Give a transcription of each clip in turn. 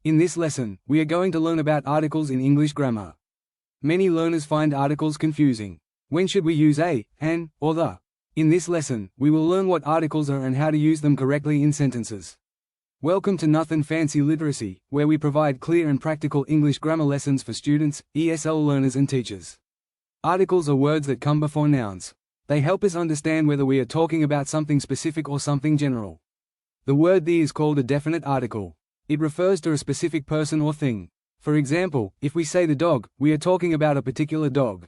In this lesson, we are going to learn about articles in English grammar. Many learners find articles confusing. When should we use a, an, or the? In this lesson, we will learn what articles are and how to use them correctly in sentences. Welcome to Nothing Fancy Literacy, where we provide clear and practical English grammar lessons for students, ESL learners and teachers. Articles are words that come before nouns. They help us understand whether we are talking about something specific or something general. The word the is called a definite article. It refers to a specific person or thing. For example, if we say the dog, we are talking about a particular dog.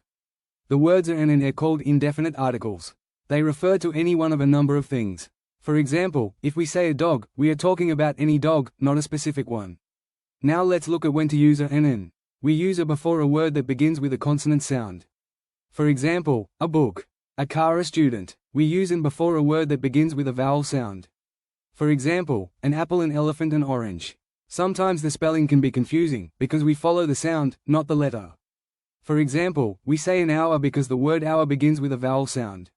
The words are and are called indefinite articles. They refer to any one of a number of things. For example, if we say a dog, we are talking about any dog, not a specific one. Now let's look at when to use a and an. We use a before a word that begins with a consonant sound. For example, a book, a car, a student. We use an before a word that begins with a vowel sound. For example, an apple, an elephant, an orange. Sometimes the spelling can be confusing, because we follow the sound, not the letter. For example, we say an hour because the word hour begins with a vowel sound.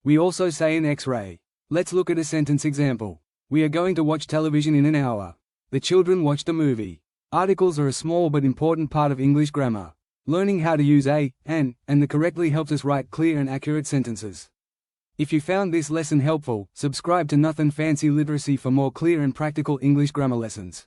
We also say an X-ray. Let's look at a sentence example. We are going to watch television in an hour. The children watched a movie. Articles are a small but important part of English grammar. Learning how to use a, an, and the correctly helps us write clear and accurate sentences. If you found this lesson helpful, subscribe to Nothing Fancy Literacy for more clear and practical English grammar lessons.